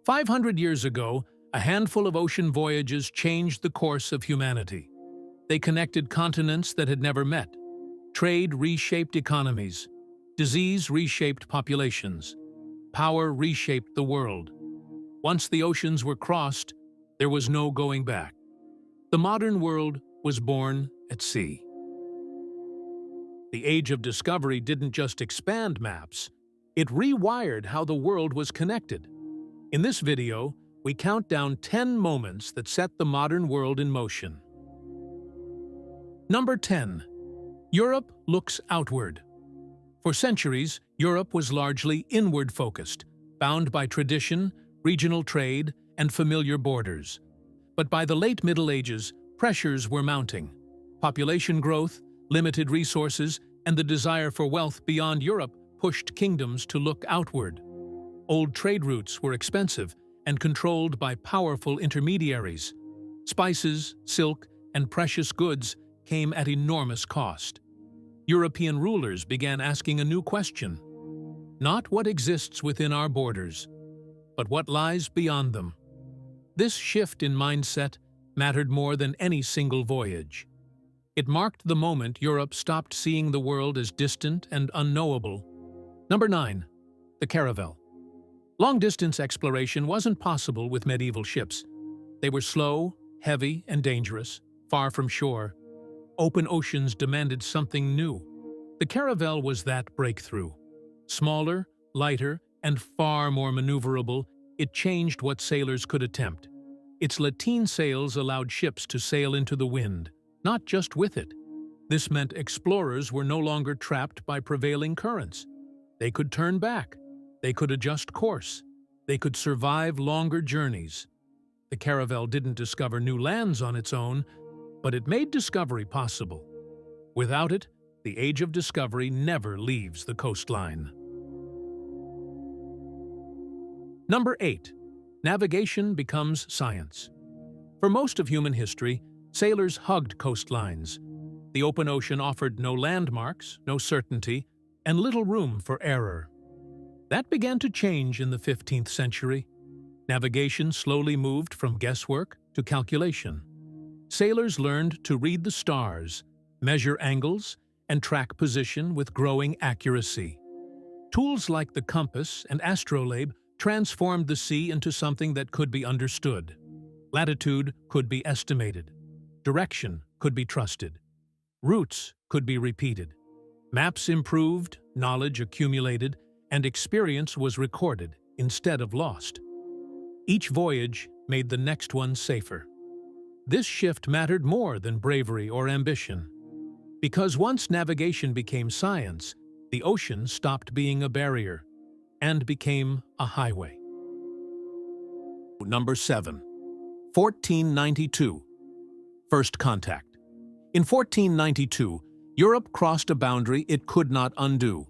500 years ago, a handful of ocean voyages changed the course of humanity. They connected continents that had never met. Trade reshaped economies. Disease reshaped populations. Power reshaped the world. Once the oceans were crossed, there was no going back. The modern world was born at sea. The age of discovery didn't just expand maps, it rewired how the world was connected. In this video, we count down 10 moments that set the modern world in motion. Number 10. Europe looks outward. For centuries, Europe was largely inward-focused, bound by tradition, regional trade, and familiar borders. But by the late Middle Ages, pressures were mounting. Population growth, limited resources, and the desire for wealth beyond Europe pushed kingdoms to look outward. Old trade routes were expensive and controlled by powerful intermediaries. Spices, silk, and precious goods came at enormous cost. European rulers began asking a new question: not what exists within our borders, but what lies beyond them. This shift in mindset mattered more than any single voyage. It marked the moment Europe stopped seeing the world as distant and unknowable. Number 9. The Caravel. Long-distance exploration wasn't possible with medieval ships. They were slow, heavy, and dangerous, far from shore. Open oceans demanded something new. The Caravel was that breakthrough. Smaller, lighter, and far more maneuverable, it changed what sailors could attempt. Its lateen sails allowed ships to sail into the wind, not just with it. This meant explorers were no longer trapped by prevailing currents. They could turn back. They could adjust course. They could survive longer journeys. The Caravel didn't discover new lands on its own, but it made discovery possible. Without it, the age of discovery never leaves the coastline. Number 8. Navigation becomes science. For most of human history, sailors hugged coastlines. The open ocean offered no landmarks, no certainty, and little room for error. That began to change in the 15th century. Navigation slowly moved from guesswork to calculation. Sailors learned to read the stars, measure angles, and track position with growing accuracy. Tools like the compass and astrolabe transformed the sea into something that could be understood. Latitude could be estimated. Direction could be trusted. Routes could be repeated. Maps improved, knowledge accumulated, and experience was recorded instead of lost. Each voyage made the next one safer. This shift mattered more than bravery or ambition. Because once navigation became science, the ocean stopped being a barrier and became a highway. Number 7. 1492. First contact. In 1492, Europe crossed a boundary it could not undo.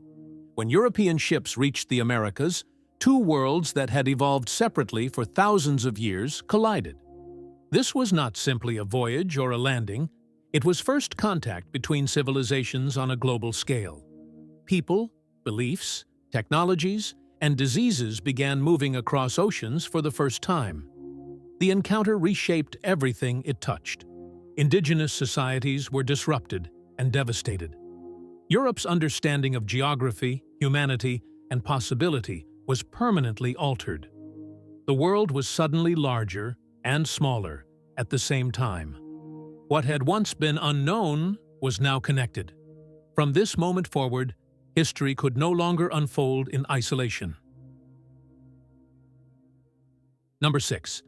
When European ships reached the Americas, two worlds that had evolved separately for thousands of years collided. This was not simply a voyage or a landing. It was first contact between civilizations on a global scale. People, beliefs, technologies, and diseases began moving across oceans for the first time. The encounter reshaped everything it touched. Indigenous societies were disrupted and devastated. Europe's understanding of geography, humanity, and possibility was permanently altered. The world was suddenly larger and smaller at the same time. What had once been unknown was now connected. From this moment forward, history could no longer unfold in isolation. Number 6.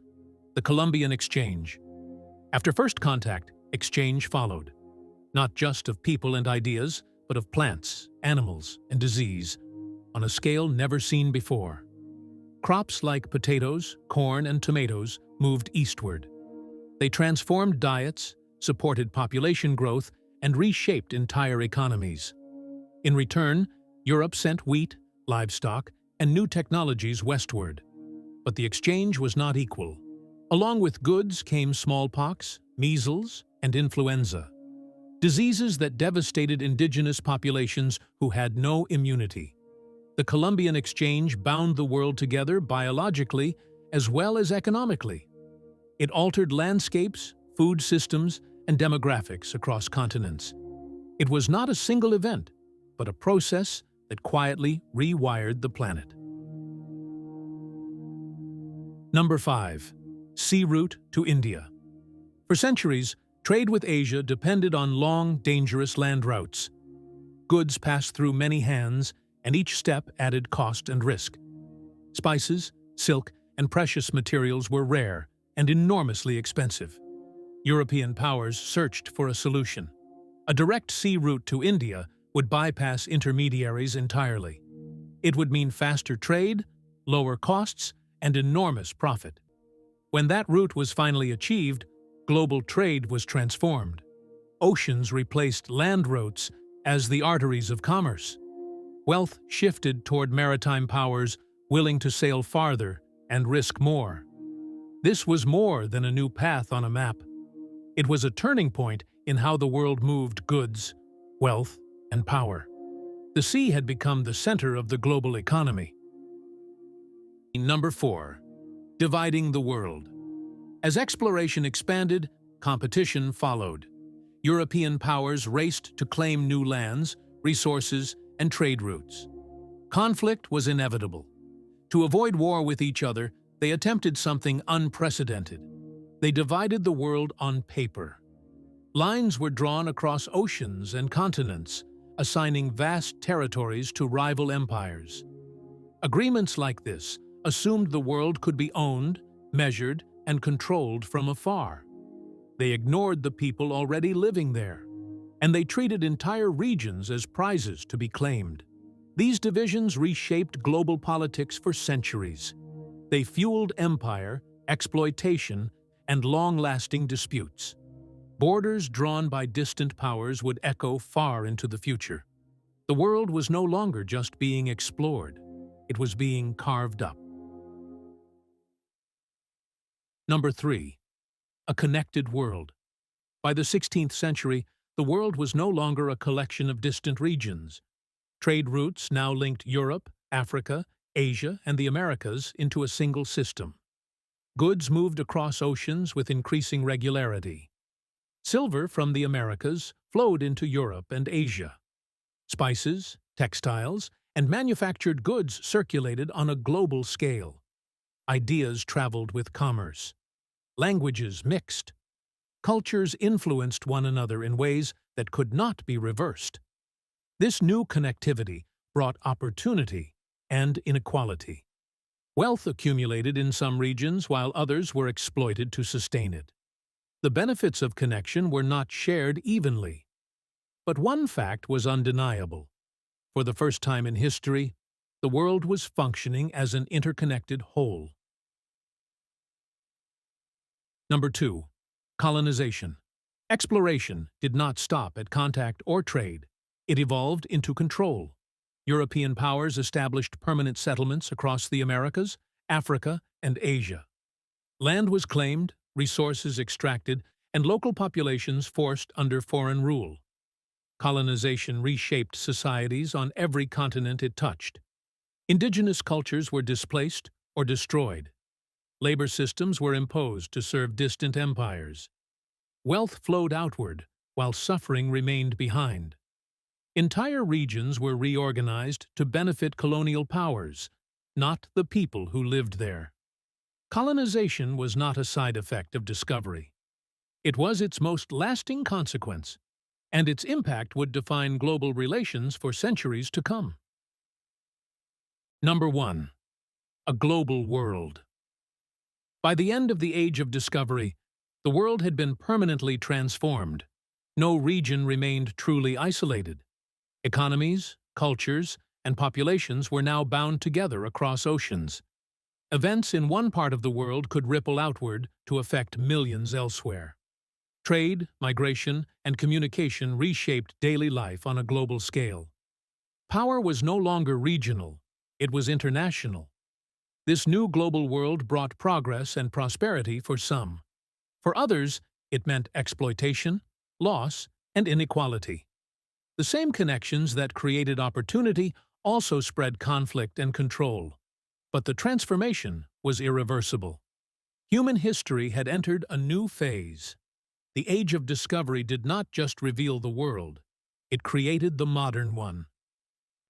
The Columbian exchange. After first contact, exchange followed. Not just of people and ideas, but of plants, animals, and disease, on a scale never seen before. Crops like potatoes, corn, and tomatoes moved eastward. They transformed diets, supported population growth, and reshaped entire economies. In return, Europe sent wheat, livestock, and new technologies westward. But the exchange was not equal. Along with goods came smallpox, measles, and influenza. Diseases that devastated indigenous populations who had no immunity. The Columbian exchange bound the world together biologically as well as economically. It altered landscapes, food systems, and demographics across continents. It was not a single event, but a process that quietly rewired the planet. Number 5. Sea route to India. For centuries, trade with Asia depended on long, dangerous land routes. Goods passed through many hands, and each step added cost and risk. Spices, silk, and precious materials were rare and enormously expensive. European powers searched for a solution. A direct sea route to India would bypass intermediaries entirely. It would mean faster trade, lower costs, and enormous profit. When that route was finally achieved, global trade was transformed. Oceans replaced land routes as the arteries of commerce. Wealth shifted toward maritime powers willing to sail farther and risk more. This was more than a new path on a map. It was a turning point in how the world moved goods, wealth, and power. The sea had become the center of the global economy. Number 4. Dividing the world. As exploration expanded, competition followed. European powers raced to claim new lands, resources, and trade routes. Conflict was inevitable. To avoid war with each other, they attempted something unprecedented. They divided the world on paper. Lines were drawn across oceans and continents, assigning vast territories to rival empires. Agreements like this assumed the world could be owned, measured, and controlled from afar. They ignored the people already living there, and they treated entire regions as prizes to be claimed. These divisions reshaped global politics for centuries. They fueled empire, exploitation, and long-lasting disputes. Borders drawn by distant powers would echo far into the future. The world was no longer just being explored. It was being carved up. Number 3. A connected world. By the 16th century, the world was no longer a collection of distant regions. Trade routes now linked Europe, Africa, Asia, and the Americas into a single system. Goods moved across oceans with increasing regularity. Silver from the Americas flowed into Europe and Asia. Spices, textiles, and manufactured goods circulated on a global scale. Ideas traveled with commerce. Languages mixed. Cultures influenced one another in ways that could not be reversed. This new connectivity brought opportunity and inequality. Wealth accumulated in some regions while others were exploited to sustain it. The benefits of connection were not shared evenly. But one fact was undeniable. For the first time in history, the world was functioning as an interconnected whole. Number 2. Colonization. Exploration did not stop at contact or trade. It evolved into control. European powers established permanent settlements across the Americas, Africa, and Asia. Land was claimed, resources extracted, and local populations forced under foreign rule. Colonization reshaped societies on every continent it touched. Indigenous cultures were displaced or destroyed. Labor systems were imposed to serve distant empires. Wealth flowed outward, while suffering remained behind. Entire regions were reorganized to benefit colonial powers, not the people who lived there. Colonization was not a side effect of discovery. It was its most lasting consequence, and its impact would define global relations for centuries to come. Number 1. A global world. By the end of the Age of Discovery, the world had been permanently transformed. No region remained truly isolated. Economies, cultures, and populations were now bound together across oceans. Events in one part of the world could ripple outward to affect millions elsewhere. Trade, migration, and communication reshaped daily life on a global scale. Power was no longer regional, it was international. This new global world brought progress and prosperity for some. For others, it meant exploitation, loss, and inequality. The same connections that created opportunity also spread conflict and control. But the transformation was irreversible. Human history had entered a new phase. The Age of Discovery did not just reveal the world, it created the modern one.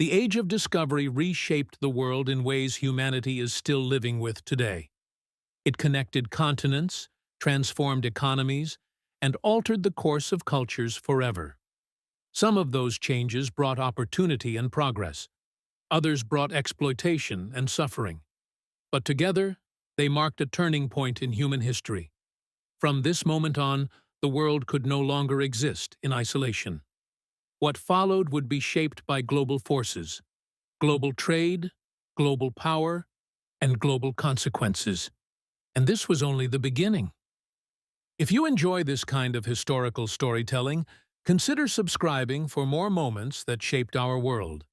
The Age of Discovery reshaped the world in ways humanity is still living with today. It connected continents, transformed economies, and altered the course of cultures forever. Some of those changes brought opportunity and progress. Others brought exploitation and suffering. But together, they marked a turning point in human history. From this moment on, the world could no longer exist in isolation. What followed would be shaped by global forces, global trade, global power, and global consequences. And this was only the beginning. If you enjoy this kind of historical storytelling, consider subscribing for more moments that shaped our world.